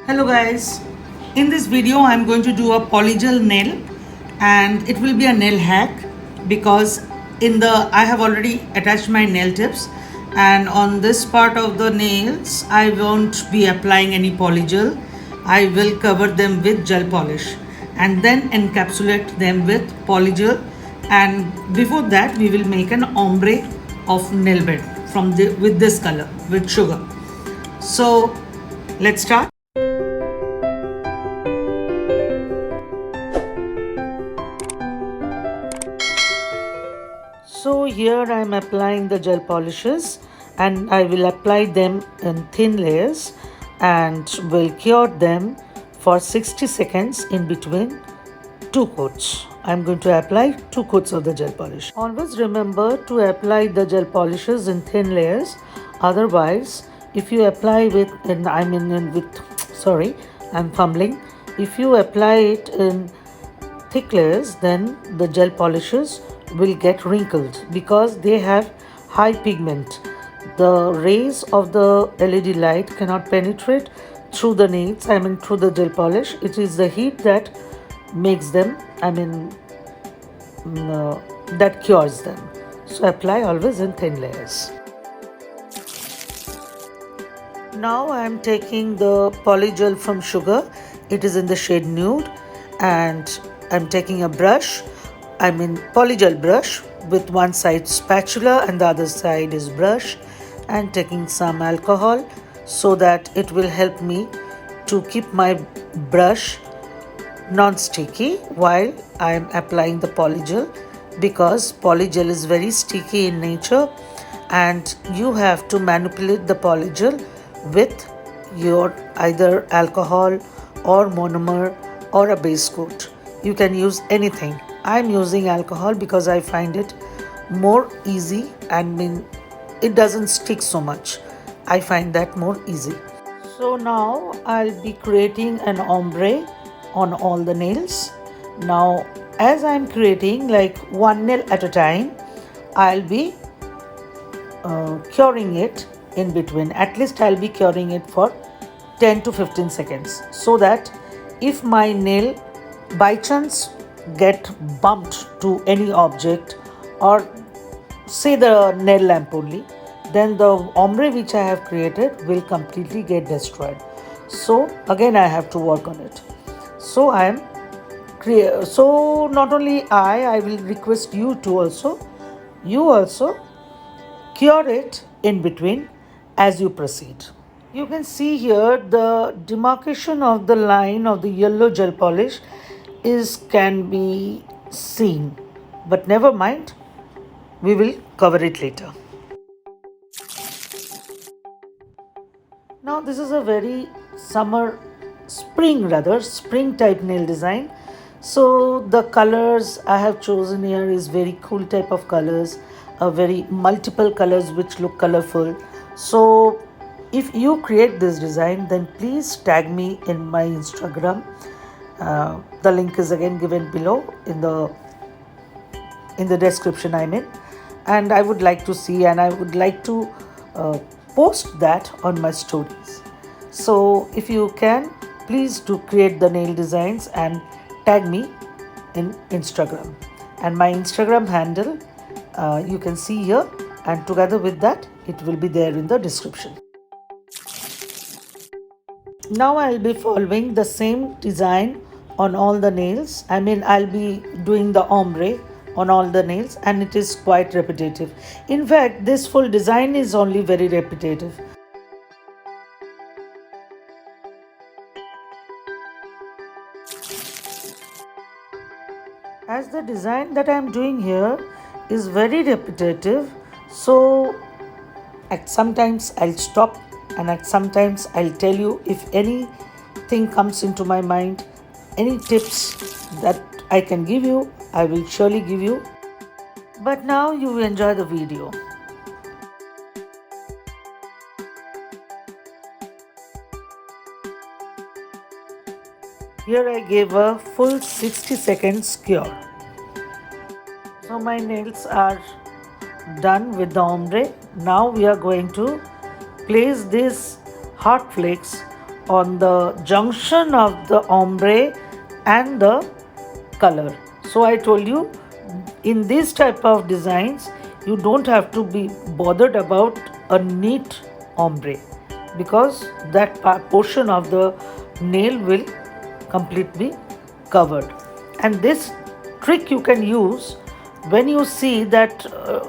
Hello guys, in this video I'm going to do a polygel nail and it will be a nail hack because I have already attached my nail tips and on this part of the nails I won't be applying any polygel. I will cover them with gel polish and then encapsulate them with polygel, and before that we will make an ombre of nail bed with this color with sugar. So let's start. So here I am applying the gel polishes and I will apply them in thin layers and will cure them for 60 seconds in between two coats. I am going to apply 2 coats of the gel polish. Always remember to apply the gel polishes in thin layers, otherwise if you apply I'm fumbling. If you apply it in thick layers, then the gel polishes will get wrinkled because they have high pigment. The rays of the LED light cannot penetrate through the nails, through the gel polish. It is the heat that makes them, that cures them. So apply always in thin layers. Now I am taking the polygel from Sugar. It is in the shade Nude, and I'm taking a brush, polygel brush, with one side spatula and the other side is brush, and taking some alcohol so that it will help me to keep my brush non-sticky while I am applying the polygel, because polygel is very sticky in nature and you have to manipulate the polygel with your either alcohol or monomer or a base coat. You can use anything. I'm using alcohol because I find it more easy and it doesn't stick so much. I find that more easy. So now I'll be creating an ombre on all the nails. Now as I'm creating like one nail at a time, I'll be curing it in between. At least I'll be curing it for 10 to 15 seconds so that if my nail by chance get bumped to any object or say the nail lamp only, then the ombre which I have created will completely get destroyed. So again I have to work on it. So not only I will request you to also cure it in between as you proceed. You can see here the demarcation of the line of the yellow gel polish can be seen, but never mind, we will cover it later. Now this is a very spring type nail design. So the colors I have chosen here is very cool type of colors, very multiple colors which look colorful. So if you create this design, then please tag me in my Instagram. The link is again given below in the description and I would like to see, and I would like to post that on my stories. So if you can, please do create the nail designs and tag me in Instagram, and my Instagram handle you can see here, and together with that it will be there in the description. Now I'll be following the same design on all the nails. I'll be doing the ombre on all the nails, and it is quite repetitive. In fact, this full design is only very repetitive. As the design that I am doing here is very repetitive, so sometimes I'll stop and sometimes I'll tell you if anything comes into my mind, any tips that I can give you, I will surely give you. But now you will enjoy the video. Here I gave a full 60 seconds cure. So my nails are done with the ombre. Now we are going to place these hot flakes on the junction of the ombre and the color. So I told you, in these type of designs you don't have to be bothered about a neat ombre, because that portion of the nail will completely covered. And this trick you can use when you see that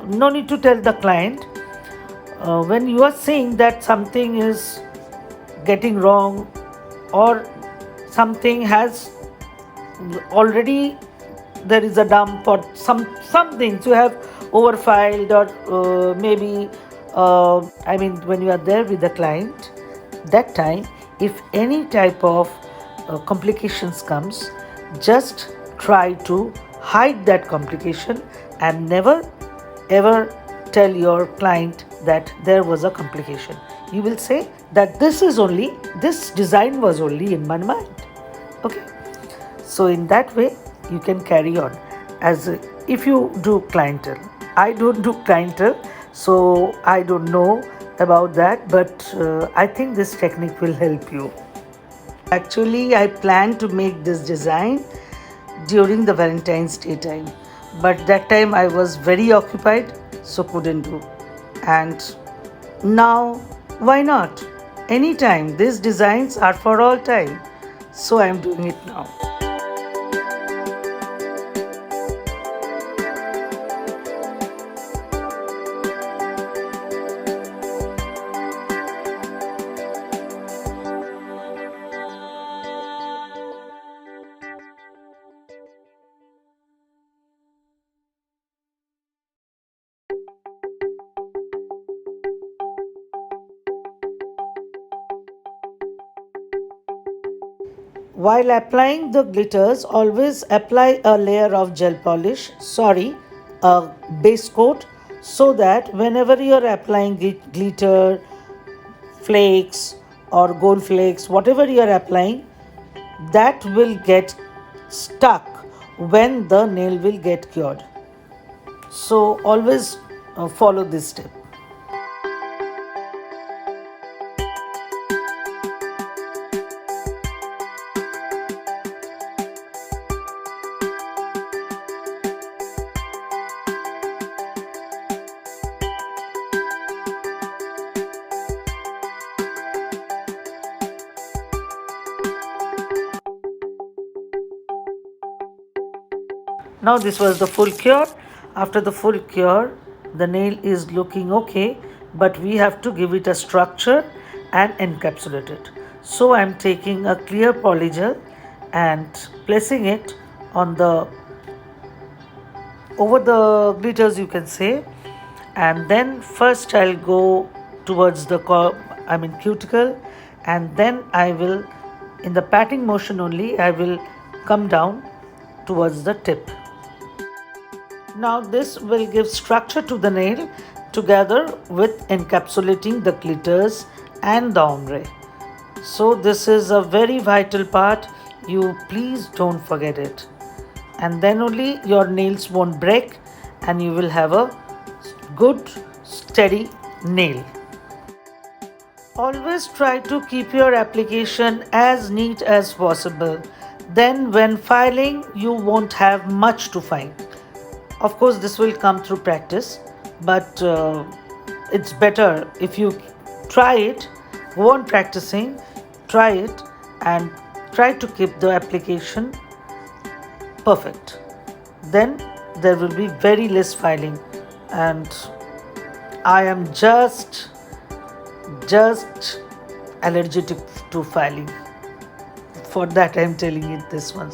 no need to tell the client, when you are seeing that something is getting wrong or something has already, there is a dump or some things you have overfiled, or maybe when you are there with the client, that time if any type of complications comes, just try to hide that complication and never ever tell your client that there was a complication. You will say that this design was only in my mind. Okay, so in that way you can carry on. As if you do clientele, I don't do clientele, so I don't know about that, but I think this technique will help you. Actually, I planned to make this design during the Valentine's Day time, but that time I was very occupied, so couldn't do. And now, why not? Anytime. These designs are for all time, so I am doing it now. While applying the glitters, always apply a layer of gel polish, a base coat, so that whenever you are applying glitter, flakes or gold flakes, whatever you are applying, that will get stuck when the nail will get cured. So always follow this step. Now this was the full cure. After the full cure, the nail is looking okay, but we have to give it a structure and encapsulate it. So I am taking a clear polygel and placing it on the over the glitters, you can say. And then first I'll go towards the cuticle, and then I will, in the patting motion only, I will come down towards the tip. Now this will give structure to the nail together with encapsulating the glitters and the ombre. So this is a very vital part. You please don't forget it. And then only your nails won't break and you will have a good steady nail. Always try to keep your application as neat as possible. Then when filing, you won't have much to file. Of course, this will come through practice, but it's better if you try it, go on practicing, try it, and try to keep the application perfect. Then there will be very less filing, and I am just allergic to filing. For that, I am telling it this one.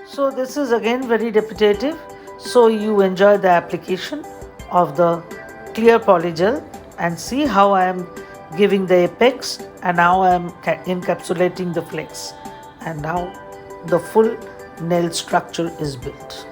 So this is again very repetitive, so you enjoy the application of the clear polygel and see how I am giving the apex and how I am encapsulating the flakes, and now the full nail structure is built.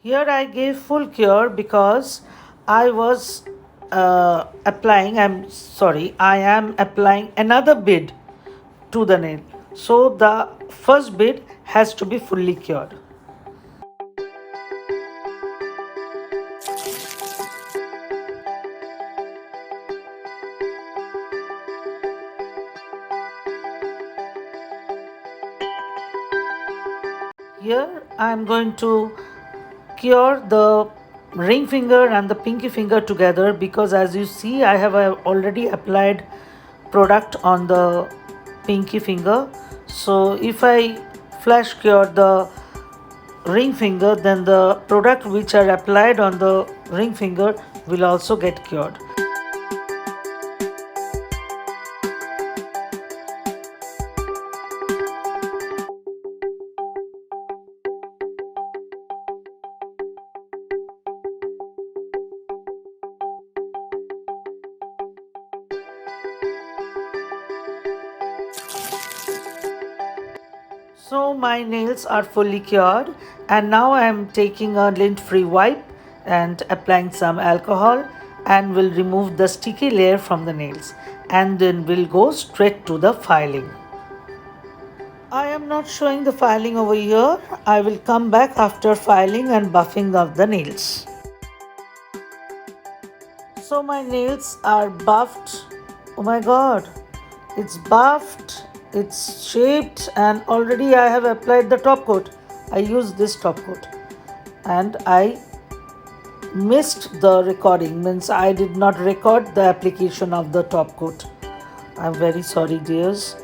Here I gave full cure because I was I am applying another bid to the nail. So the first bid has to be fully cured. Here I am going to cure the ring finger and the pinky finger together, because as you see I have already applied product on the pinky finger. So if I flash cure the ring finger, then the product which are applied on the ring finger will also get cured. So my nails are fully cured, and now I am taking a lint-free wipe and applying some alcohol, and will remove the sticky layer from the nails, and then we'll go straight to the filing. I am not showing the filing over here. I will come back after filing and buffing of the nails. So my nails are buffed. Oh my god, it's buffed, it's shaped, and already I have applied the top coat. I used this top coat and I missed the recording, means I did not record the application of the top coat. I'm very sorry dears,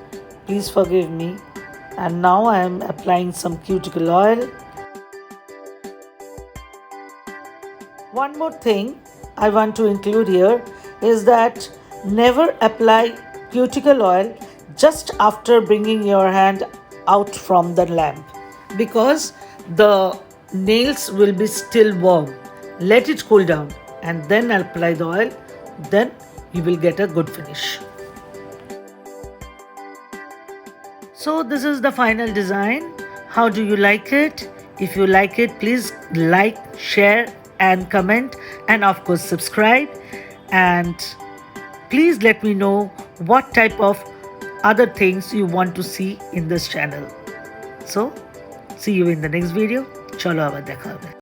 please forgive me. And now I am applying some cuticle oil. One more thing I want to include here is that never apply cuticle oil just after bringing your hand out from the lamp, because the nails will be still warm. Let it cool down and then apply the oil, then you will get a good finish. So this is the final design. How do you like it? If you like it, please like, share and comment, and of course subscribe, and please let me know what type of other things you want to see in this channel. So see you in the next video. Chalo abar dekha hobe.